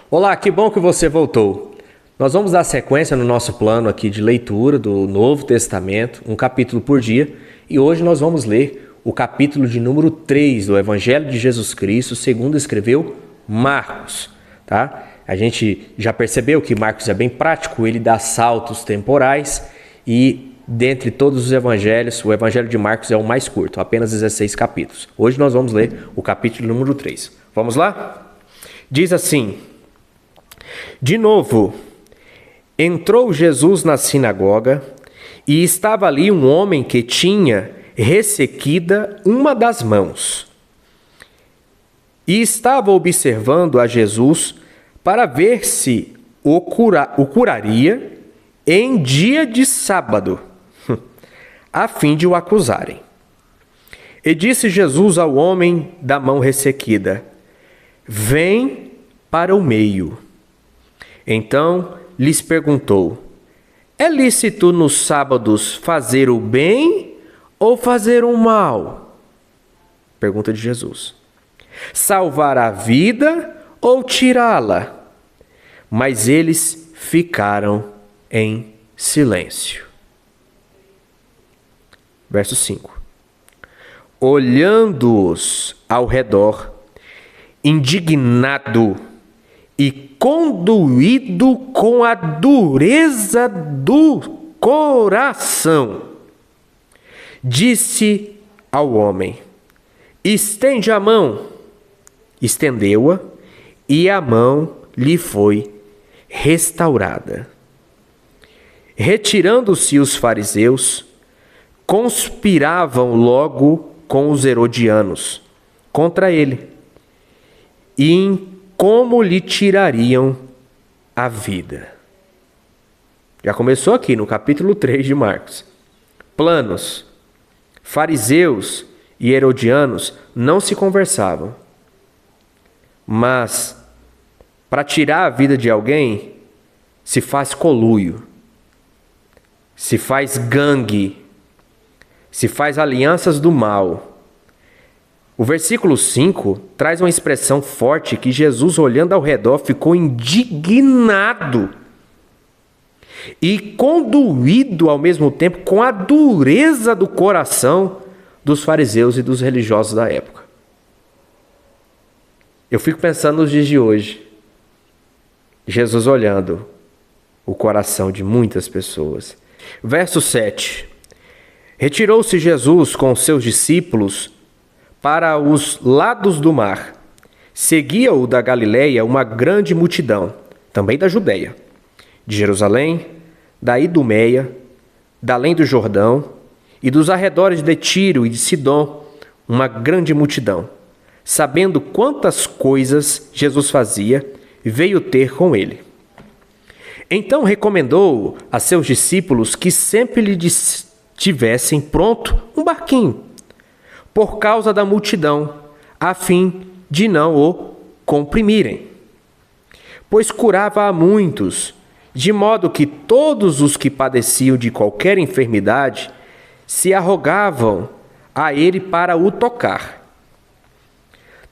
Olá, que bom que você voltou. Nós vamos dar sequência no nosso plano aqui de leitura do Novo Testamento, um capítulo por dia, e hoje nós vamos ler o capítulo de número 3 do Evangelho de Jesus Cristo, segundo escreveu Marcos, tá? A gente já percebeu que Marcos é bem prático, ele dá saltos temporais e dentre todos os evangelhos, o Evangelho de Marcos é o mais curto, apenas 16 capítulos. Hoje nós vamos ler o capítulo número 3. Vamos lá? Diz assim: de novo, entrou Jesus na sinagoga e estava ali um homem que tinha ressequida uma das mãos. E estava observando a Jesus para ver se o curaria em dia de sábado, a fim de o acusarem. E disse Jesus ao homem da mão ressequida: vem para o meio. Então lhes perguntou: é lícito nos sábados fazer o bem ou fazer o mal? Pergunta de Jesus. Salvar a vida ou tirá-la? Mas eles ficaram em silêncio. Verso 5. Olhando-os ao redor, indignado e conduído com a dureza do coração, disse ao homem: estende a mão. Estendeu-a, e a mão lhe foi restaurada. Retirando-se os fariseus, conspiravam logo com os herodianos contra ele, e em como lhe tirariam a vida. Já começou aqui no capítulo 3 de Marcos. Planos. Fariseus e herodianos não se conversavam. Mas, para tirar a vida de alguém, se faz conluio, se faz gangue, se faz alianças do mal. O versículo 5 traz uma expressão forte que Jesus, olhando ao redor, ficou indignado e conduído ao mesmo tempo com a dureza do coração dos fariseus e dos religiosos da época. Eu fico pensando nos dias de hoje, Jesus olhando o coração de muitas pessoas. Verso 7. Retirou-se Jesus com seus discípulos para os lados do mar. Seguia-o da Galileia uma grande multidão, também da Judeia, de Jerusalém, da Idumeia, da além do Jordão e dos arredores de Tiro e de Sidom, uma grande multidão. Sabendo quantas coisas Jesus fazia, veio ter com ele. Então recomendou a seus discípulos que sempre lhe tivessem pronto um barquinho, por causa da multidão, a fim de não o comprimirem. Pois curava a muitos, de modo que todos os que padeciam de qualquer enfermidade se arrogavam a ele para o tocar.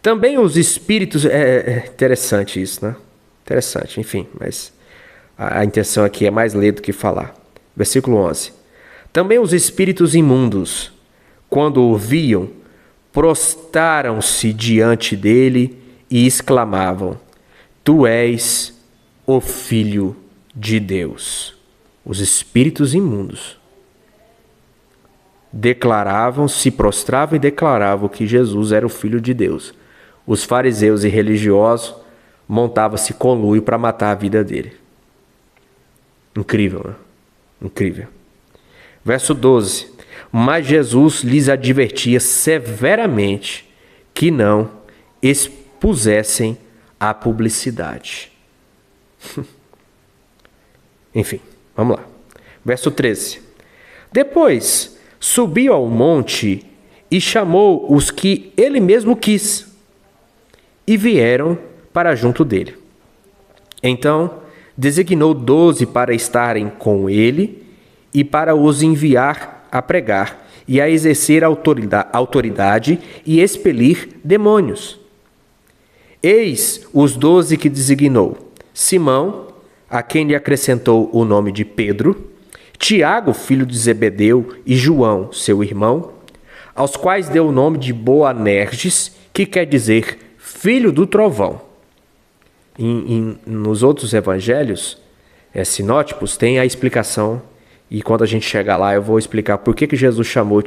Também os espíritos... É interessante isso, né? Interessante, enfim, mas a intenção aqui é mais ler do que falar. Versículo 11. Também os espíritos imundos, quando o viam, prostraram-se diante dele e exclamavam: tu és o Filho de Deus. Os espíritos imundos se prostravam e declaravam que Jesus era o Filho de Deus. Os fariseus e religiosos montavam-se conluio para matar a vida dele. Incrível, né? Incrível. Verso 12. Mas Jesus lhes advertia severamente que não expusessem a publicidade. Enfim, vamos lá. Verso 13. Depois subiu ao monte e chamou os que ele mesmo quis, e vieram para junto dele. Então designou 12 para estarem com ele e para os enviar a pregar e a exercer autoridade e expelir demônios. Eis os 12 que designou: Simão, a quem lhe acrescentou o nome de Pedro, Tiago, filho de Zebedeu, e João, seu irmão, aos quais deu o nome de Boanerges, que quer dizer filho do trovão. Nos outros evangelhos sinóticos tem a explicação, e quando a gente chegar lá eu vou explicar por que Jesus chamou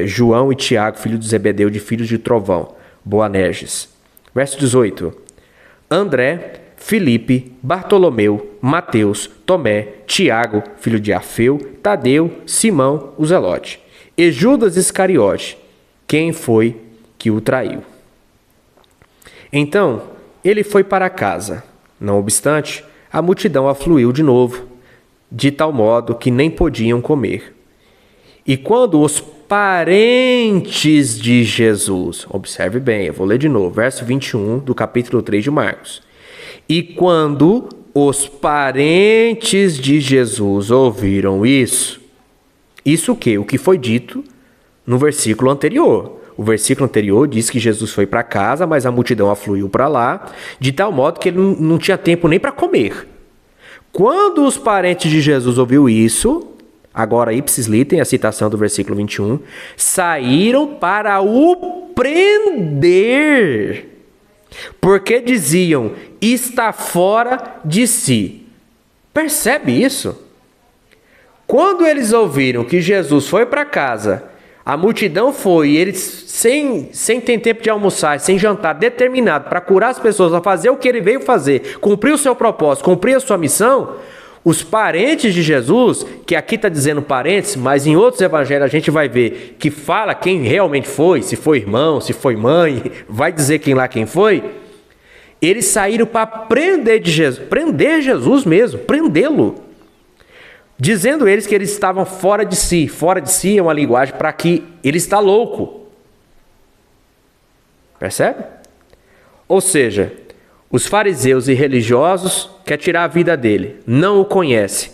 João e Tiago, filho de Zebedeu, de filhos de trovão, Boanerges. Verso 18. André, Filipe, Bartolomeu, Mateus, Tomé, Tiago, filho de Alfeu, Tadeu, Simão, o Zelote, e Judas Iscariote, quem foi que o traiu. Então, ele foi para casa. Não obstante, a multidão afluiu de novo, de tal modo que nem podiam comer. E quando os parentes de Jesus, observe bem, eu vou ler de novo, verso 21 do capítulo 3 de Marcos. E quando os parentes de Jesus ouviram isso o quê? O que foi dito no versículo anterior. O versículo anterior diz que Jesus foi para casa, mas a multidão afluiu para lá, de tal modo que ele não tinha tempo nem para comer. Quando os parentes de Jesus ouviram isso, agora ipsis literal, a citação do versículo 21, saíram para o prender, porque diziam, está fora de si. Percebe isso? Quando eles ouviram que Jesus foi para casa, a multidão foi, e eles, sem ter tempo de almoçar, sem jantar, determinado para curar as pessoas, a fazer o que ele veio fazer, cumprir o seu propósito, cumprir a sua missão, os parentes de Jesus, que aqui está dizendo parentes, mas em outros evangelhos a gente vai ver que fala quem realmente foi, se foi irmão, se foi mãe, vai dizer quem foi, eles saíram para prender Jesus mesmo, prendê-lo. Dizendo eles que eles estavam fora de si. Fora de si é uma linguagem para que ele está louco. Percebe? Ou seja, os fariseus e religiosos querem tirar a vida dele. Não o conhecem.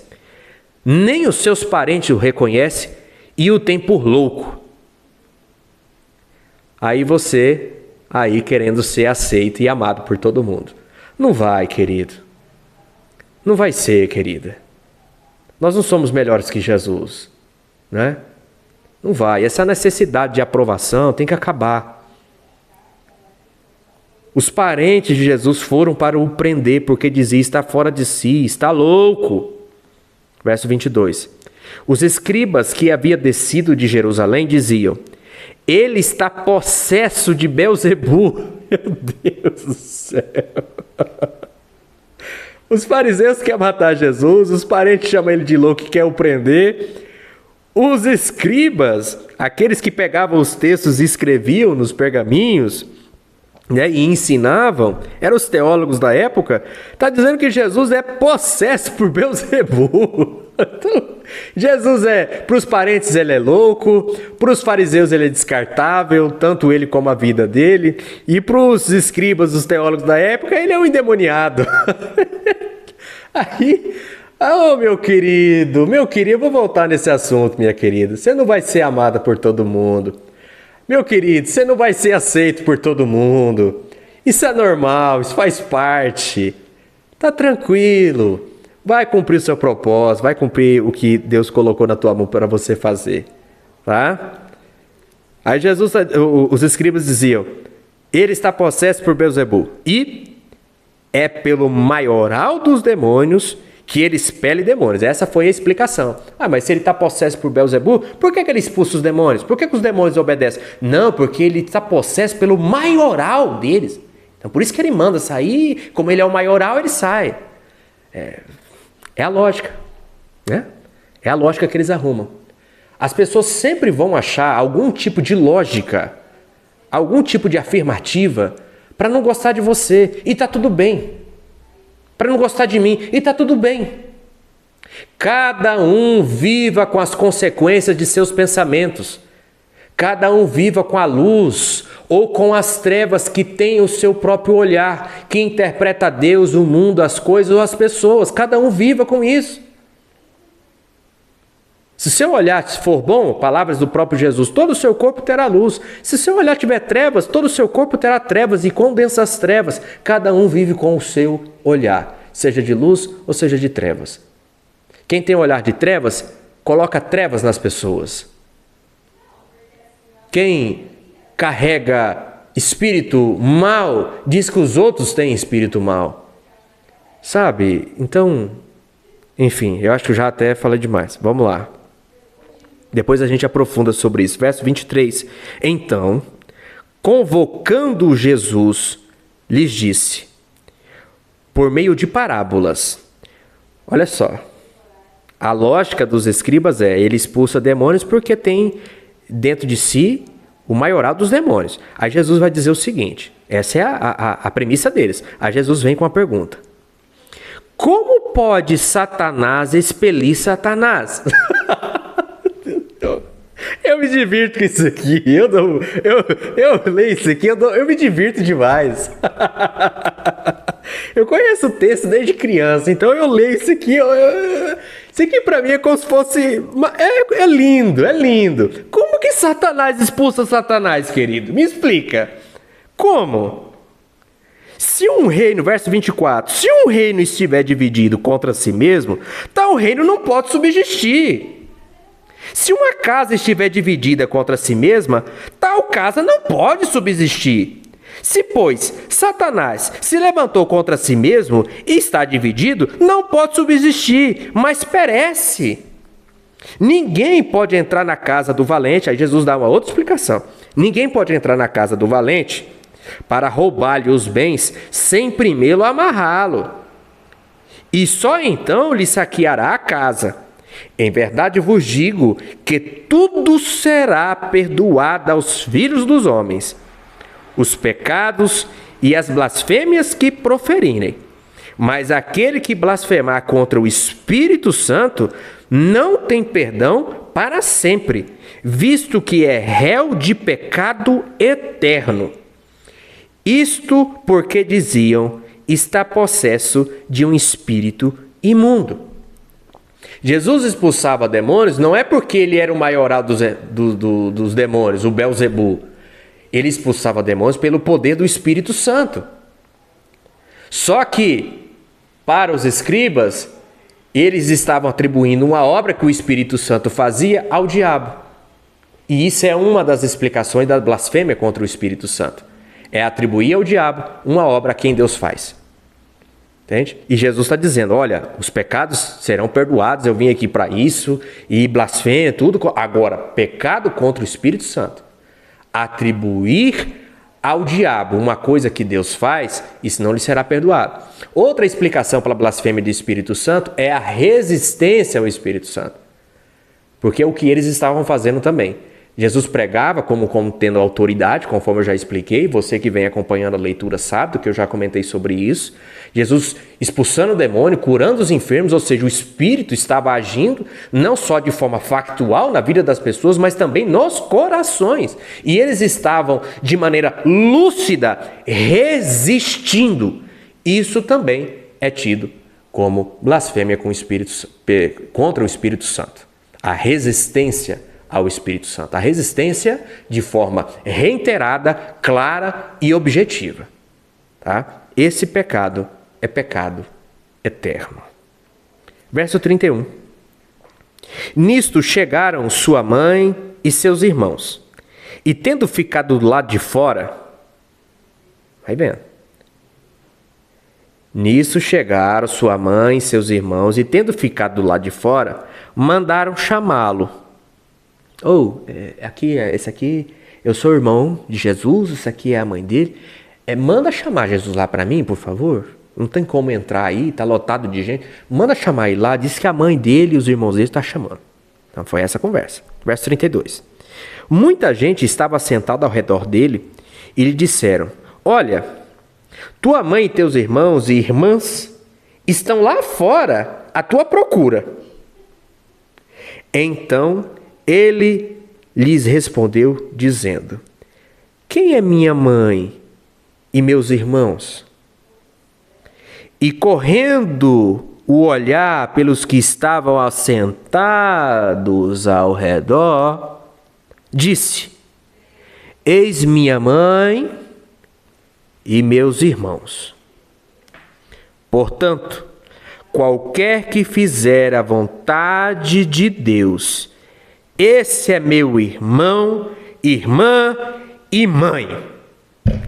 Nem os seus parentes o reconhecem e o têm por louco. Aí você, querendo ser aceito e amado por todo mundo. Não vai, querido. Não vai ser, querida. Nós não somos melhores que Jesus, né? Não vai. Essa necessidade de aprovação tem que acabar. Os parentes de Jesus foram para o prender porque dizia está fora de si, está louco. Verso 22. Os escribas que havia descido de Jerusalém diziam, ele está possesso de Belzebu. Meu Deus do céu. Os fariseus querem matar Jesus, os parentes chamam ele de louco e querem o prender. Os escribas, aqueles que pegavam os textos e escreviam nos pergaminhos, né, e ensinavam, eram os teólogos da época, está dizendo que Jesus é possesso por Belzebu. Então, Jesus para os parentes ele é louco, para os fariseus ele é descartável, tanto ele como a vida dele, e para os escribas, os teólogos da época, ele é um endemoniado. Aí, meu querido, eu vou voltar nesse assunto, minha querida, você não vai ser amada por todo mundo. Meu querido, você não vai ser aceito por todo mundo. Isso é normal, isso faz parte. Tá tranquilo. Vai cumprir o seu propósito, vai cumprir o que Deus colocou na tua mão para você fazer, tá? Aí os escribas diziam, ele está possesso por Belzebu, e é pelo maioral dos demônios que ele expele demônios. Essa foi a explicação. Mas se ele está possesso por Belzebu, por que ele expulsa os demônios? Por que os demônios obedecem? Não, porque ele está possesso pelo maioral deles. Então por isso que ele manda sair, como ele é o maioral, ele sai. É a lógica, né? É a lógica que eles arrumam. As pessoas sempre vão achar algum tipo de lógica, algum tipo de afirmativa para não gostar de você, e tá tudo bem. Para não gostar de mim, e tá tudo bem. Cada um viva com as consequências de seus pensamentos. Cada um viva com a luz ou com as trevas que tem o seu próprio olhar, que interpreta Deus, o mundo, as coisas ou as pessoas. Cada um viva com isso. Se seu olhar for bom, palavras do próprio Jesus, todo o seu corpo terá luz. Se seu olhar tiver trevas, todo o seu corpo terá trevas, e com densas trevas, cada um vive com o seu olhar. seja de luz ou seja de trevas. Quem tem um olhar de trevas, coloca trevas nas pessoas. Quem carrega espírito mal, diz que os outros têm espírito mal. Sabe? Então, enfim, eu acho que eu já até falei demais. Vamos lá. Depois a gente aprofunda sobre isso. Verso 23. Então, convocando Jesus, lhes disse, por meio de parábolas. Olha só. A lógica dos escribas é, ele expulsa demônios porque tem dentro de si o maioral dos demônios. Aí Jesus vai dizer o seguinte, essa é a premissa deles. Aí Jesus vem com a pergunta. Como pode Satanás expelir Satanás? Eu me divirto com isso aqui. Eu leio isso aqui, eu me divirto demais. Eu conheço o texto desde criança, então eu leio isso aqui. Isso aqui pra mim é como se fosse... É lindo, é lindo. Como que Satanás expulsa Satanás, querido? Me explica. Como? Se um reino, verso 24, se um reino estiver dividido contra si mesmo, tal reino não pode subsistir. Se uma casa estiver dividida contra si mesma, tal casa não pode subsistir. Se, pois, Satanás se levantou contra si mesmo e está dividido, não pode subsistir, mas perece. Ninguém pode entrar na casa do valente, aí Jesus dá uma outra explicação. Ninguém pode entrar na casa do valente para roubar-lhe os bens sem primeiro amarrá-lo. E só então lhe saqueará a casa. Em verdade vos digo que tudo será perdoado aos filhos dos homens, os pecados e as blasfêmias que proferirem. Mas aquele que blasfemar contra o Espírito Santo não tem perdão para sempre, visto que é réu de pecado eterno. Isto porque diziam, está possesso de um espírito imundo. Jesus expulsava demônios não é porque ele era o maioral dos demônios, o Belzebu. Ele expulsava demônios pelo poder do Espírito Santo. Só que, para os escribas, eles estavam atribuindo uma obra que o Espírito Santo fazia ao diabo. E isso é uma das explicações da blasfêmia contra o Espírito Santo. É atribuir ao diabo uma obra a quem Deus faz. Entende? E Jesus está dizendo, olha, os pecados serão perdoados, eu vim aqui para isso, e blasfêmia, tudo. Agora, pecado contra o Espírito Santo, atribuir ao diabo uma coisa que Deus faz, isso não lhe será perdoado. Outra explicação para a blasfêmia do Espírito Santo é a resistência ao Espírito Santo. Porque é o que eles estavam fazendo também. Jesus pregava como tendo autoridade, conforme eu já expliquei. Você que vem acompanhando a leitura sabe do que eu já comentei sobre isso. Jesus expulsando o demônio, curando os enfermos, ou seja, o Espírito estava agindo não só de forma factual na vida das pessoas, mas também nos corações. E eles estavam de maneira lúcida resistindo. Isso também é tido como blasfêmia contra o Espírito Santo. A resistência ao Espírito Santo. A resistência de forma reiterada, clara e objetiva. Tá? Esse pecado é pecado eterno. Verso 31. Nisto chegaram sua mãe e seus irmãos, e tendo ficado do lado de fora, vai vendo. Nisso chegaram sua mãe e seus irmãos, e tendo ficado do lado de fora, mandaram chamá-lo. Esse aqui, eu sou irmão de Jesus, esse aqui é a mãe dele. Manda chamar Jesus lá para mim, por favor. Não tem como entrar aí, tá lotado de gente. Manda chamar ele lá, diz que a mãe dele e os irmãos dele estão chamando. Então foi essa a conversa. Verso 32. Muita gente estava sentada ao redor dele e lhe disseram, olha, tua mãe e teus irmãos e irmãs estão lá fora à tua procura. Então ele lhes respondeu, dizendo, quem é minha mãe e meus irmãos? E correndo o olhar pelos que estavam assentados ao redor, disse, eis minha mãe e meus irmãos. Portanto, qualquer que fizer a vontade de Deus, esse é meu irmão, irmã e mãe.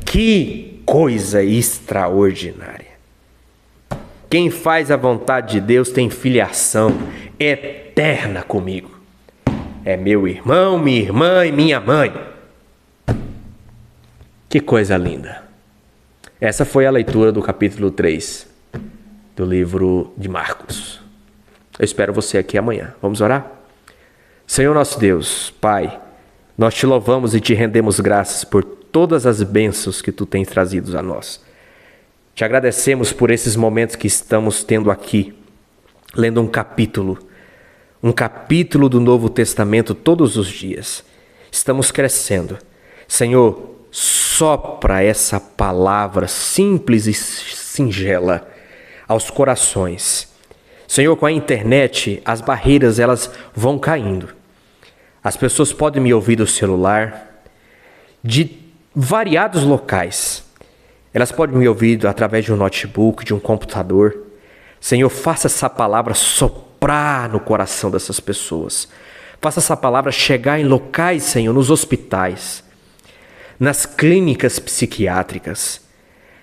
Que coisa extraordinária! Quem faz a vontade de Deus tem filiação eterna comigo. É meu irmão, minha irmã e minha mãe. Que coisa linda! Essa foi a leitura do capítulo 3 do livro de Marcos. Eu espero você aqui amanhã. Vamos orar? Senhor nosso Deus, Pai, nós te louvamos e te rendemos graças por todas as bênçãos que tu tens trazido a nós. Te agradecemos por esses momentos que estamos tendo aqui, lendo um capítulo do Novo Testamento todos os dias. Estamos crescendo. Senhor, sopra essa palavra simples e singela aos corações. Senhor, com a internet, as barreiras elas vão caindo. As pessoas podem me ouvir do celular, de variados locais. Elas podem me ouvir através de um notebook, de um computador. Senhor, faça essa palavra soprar no coração dessas pessoas. Faça essa palavra chegar em locais, Senhor, nos hospitais, nas clínicas psiquiátricas.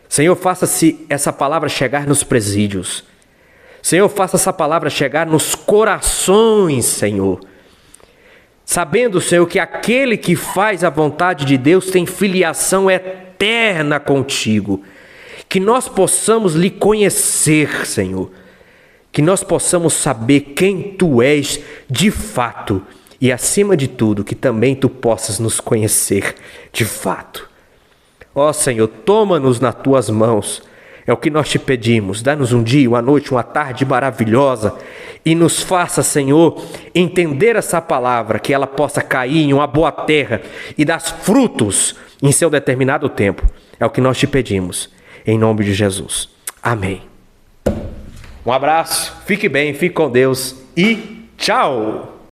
Senhor, faça-se essa palavra chegar nos presídios. Senhor, faça essa palavra chegar nos corações, Senhor. Sabendo, Senhor, que aquele que faz a vontade de Deus tem filiação eterna contigo. Que nós possamos lhe conhecer, Senhor. Que nós possamos saber quem tu és de fato. E acima de tudo, que também tu possas nos conhecer de fato. Ó Senhor, toma-nos nas tuas mãos, é o que nós te pedimos. Dá-nos um dia, uma noite, uma tarde maravilhosa e nos faça, Senhor, entender essa palavra, que ela possa cair em uma boa terra e dar frutos em seu determinado tempo. É o que nós te pedimos, em nome de Jesus. Amém. Um abraço, fique bem, fique com Deus e tchau!